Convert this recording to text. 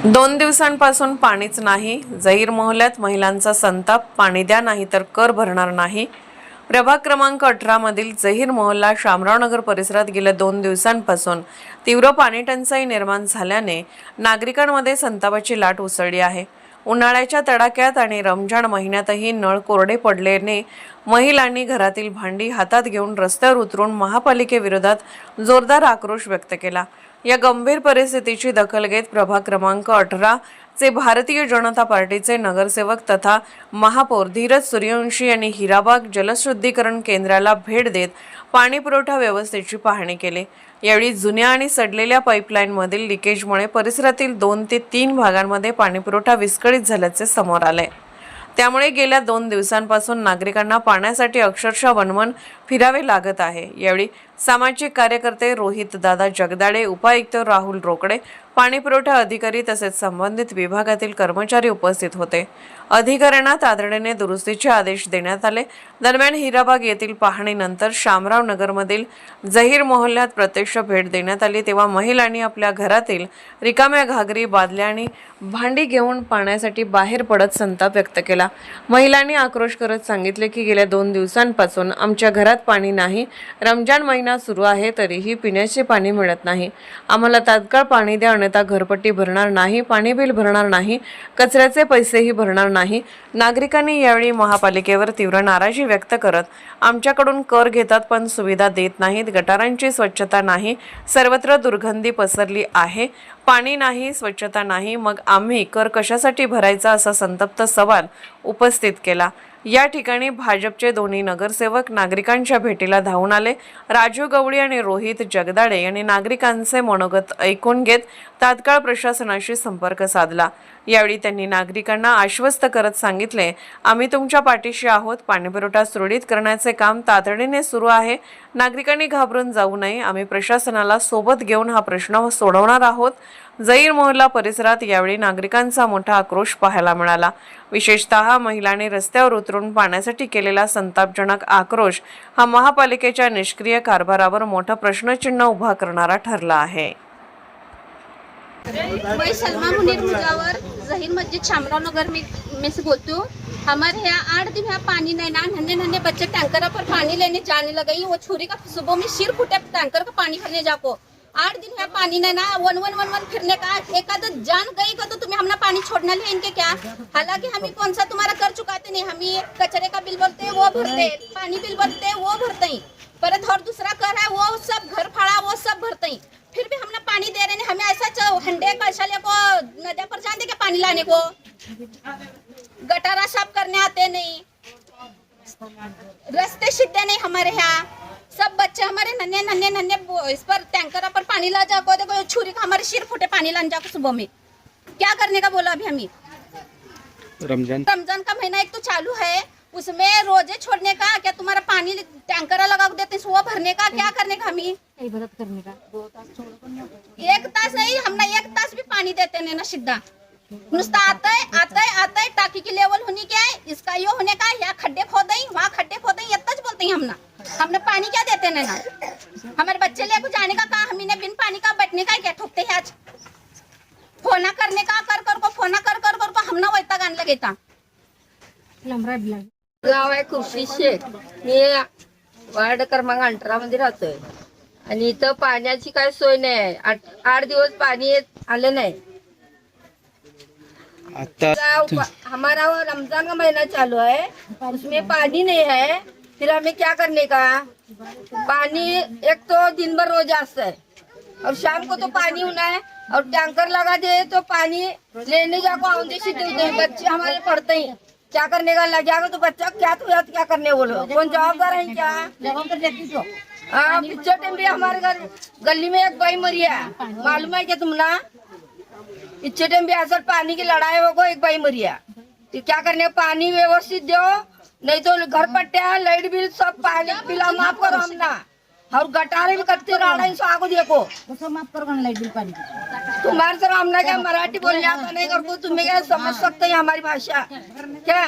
2 दिवसांपासून पाणीच नाही. जहीर मोहल्ल्यात महिलांचा संताप. पाणी द्या नाही तर कर भरणार नाही. प्रभाग क्रमांक 18 मधील जहीर मोहल्ला शामराव नगर परिसरात गेल्या 2 दिवसांपासून तीव्र पाणी टंचाई निर्माण झाल्याने नागरिकांमध्ये संतापाची लाट उसळली आहे. उन्हाळ्याच्या तडाख्यात आणि रमजान महिन्यातही नळ कोरडे पडल्याने महिलांनी घरातील भांडी हातात घेऊन रस्त्यावर उतरून महापालिकेविरोधात जोरदार आक्रोश व्यक्त केला. या गंभीर परिस्थितीची दखल घेत प्रभाग क्रमांक 18 चे भारतीय जनता पार्टीचे नगरसेवक तथा महापौर धीरज सूर्यवंशी यांनी हिराबाग जलशुद्धीकरण केंद्राला भेट देत पाणी पुरवठा व्यवस्थेची पाहणी केली. यावेळी जुन्या आणि सडलेल्या पाईपलाईनमधील लिकेजमुळे परिसरातील 2 ते 3 भागांमध्ये पाणीपुरवठा विस्कळीत झाल्याचे समोर आले. त्यामुळे गेल्या 2 दिवसांपासून नागरिकांना पाण्यासाठी अक्षरशः वणवण फिरावे लागत आहे. यावेळी सामाजिक कार्यकर्ते रोहित दादा जगदाळे, उपायुक्त राहुल रोकडे, पाणीपुरवठा अधिकारी तसेच संबंधित विभागातील कर्मचारी उपस्थित होते. अधिकाऱ्यांना तातडीने दुरुस्तीचे आदेश देण्यात आले. दरम्यान हिराबाग येथील पाहणीनंतर शामराव नगरमधील जहीर मोहल्ल्यात प्रत्यक्ष भेट देण्यात आली. तेव्हा महिलांनी आपल्या घरातील रिकाम्या घागरी, बादल्या आणि भांडी घेऊन पाण्यासाठी बाहेर पडत संताप व्यक्त केला. महिलांनी आक्रोश करत सांगितले की गेल्या 2 दिवसांपासून आमच्या घरात पाणी नाही. रमजान महिना सुरू आहे तरीही पिण्याचे पाणी मिळत नाही. आम्हाला तात्काळ पाणी द्या, अन्यथा घरपट्टी भरणार नाही, पाणी बिल भरणार नाही, कचऱ्याचे पैसेही भरणार नाही. नागरिकांनी यावेळी महापालिकेवर तीव्र नाराजी व्यक्त करत आमच्याकडून कर घेतात पण सुविधा देत नाहीत. गटारांची स्वच्छता नाही, सर्वत्र दुर्गंधी पसरली आहे. पाणी नाही, स्वच्छता नाही, मग आम्ही कर कशासाठी भरायचा असा संतप्त सवाल उपस्थित केला. या ठिकाणी भाजपचे दोन्ही नगरसेवक नागरिकांच्या भेटीला धावून आले. राजू गवळी आणि रोहित जगदाळे यांनी नागरिकांचे मनोगत ऐकून घेत तात्काळ प्रशासनाशी संपर्क साधला. यावेळी त्यांनी नागरिकांना आश्वस्त करत सांगितले, आम्ही तुमच्या पाठीशी आहोत. पाणीपुरवठा सुरळीत करण्याचे काम तातडीने सुरू आहे. नागरिकांनी घाबरून जाऊ नये. आम्ही प्रशासनाला सोबत घेऊन हा प्रश्न सोडवणार आहोत. जहीर मोहल्ला परिसरात यावेळी नागरिकांचा मोठा आक्रोश पाहायला मिळाला. विशेषतः महिलांनी रस्त्यावर उतरून पाण्यासाठी केलेला संतापजनक आक्रोश हा महापालिकेच्या निष्क्रिय कारभारावर मोठा प्रश्नचिन्ह उभा करणारा ठरला आहे. मैं सलमा मुनीर मुजावर जहीर मस्जिद शामराव नगर में से बोलती हूँ। हमारे यहाँ 8 दिन यहाँ पानी नहीं ना, नन्हे नन्हे बच्चे टैंकर पर पानी लेने जाने लगे। वो छुरी का सुबह में सिर फूटे टैंकर का पानी भरने जाको। 8 दिन यहाँ पानी नहीं ना, वन वन वन वन फिरने का एक आध जान गई का तो तुम्हें हमने पानी छोड़ना ले इनके क्या। हालांकि हम कौन सा तुम्हारा कर चुकाते नहीं, हम कचरे का बिल भरते वो भरते, पानी बिल भरते वो भरते ही, परत और दूसरा कर है वो सब घर फाड़ा वो सब भरते ही। फिर भी हमने पानी दे रहे हैं, हमें ऐसा हंडे कलशाले को नदिया पर जाने के पानी लाने को, गटारा साफ करने आते नहीं, रास्ते सीधे नहीं हमारे यहाँ। सब बच्चे हमारे नन्हे नन्हे नन्हे इस पर टैंकर पर पानी ला जाको, देखो छुरी का हमारे सिर फुटे पानी लाने जाको सुबह में। क्या करने का बोला अभी हमें। रमजान का महीना एक तो चालू है, उसमें रोजे छोड़ने का क्या, तुम्हारा पानी टैंकर लगा देते वो भरने का, क्या करने का हमें करने का। 1 तास नहीं, हमने 1 तास भी पानी देते नहीं ना सीधा, नुस्ता आता है टाकी की लेवल होनी क्या है, इसका यो होने का, यहाँ खड्डे खोदें वहाँ खड्डे खोदें, इतना बोलते हैं हमने पानी क्या देते नहीं ना। हमारे बच्चे लेको जाने का कहा, हमने बिन पानी का बैठने का क्या ठोकते हैं आज। फोना करने का कर को फोना कर को हमने वैता गाने लगे था। गाव आहे खुर्शी शेख, मी वार्ड क्रमांक 18 मध्ये राहतोय आणि इथं पाण्याची काय सोय नाही. 8 दिवस पाणी आले नाही. हमारा वो रमजान का महीना चालू है, उसमें पानी नहीं है, फिर हमें क्या करने का। पानी एक तो दिन भर रोज आता है और शाम को तो पानी होना है, और टैंकर लगा दे तो पानी लेने जाको आउंदे सीधे बच्चे हमारे पढ़ते ही, क्या करने का लग जाएगा तो बच्चा क्या करने बोलो, कौन जवाबदार है क्या। जवाबदार देती तो पिक्चर टाइम भी हमारे घर गली में एक बाई मरी है, मालूम है क्या तुमना। पिक्चर टाइम भी असर पानी की लड़ाई हो गई, एक बाई मरी है, तो क्या करने, पानी व्यवस्थित दो, नहीं तो घर पट्टिया लाइट बिल सब पानी बिल माफ करो हमना, और गटारे भी करते रहा आगो देखो माफ करो लाइट बिल पानी। तुम्हारे सर हमने क्या मराठी बोलने आता नहीं, कर तुम्हें क्या समझ सकते हैं हमारी भाषा क्या।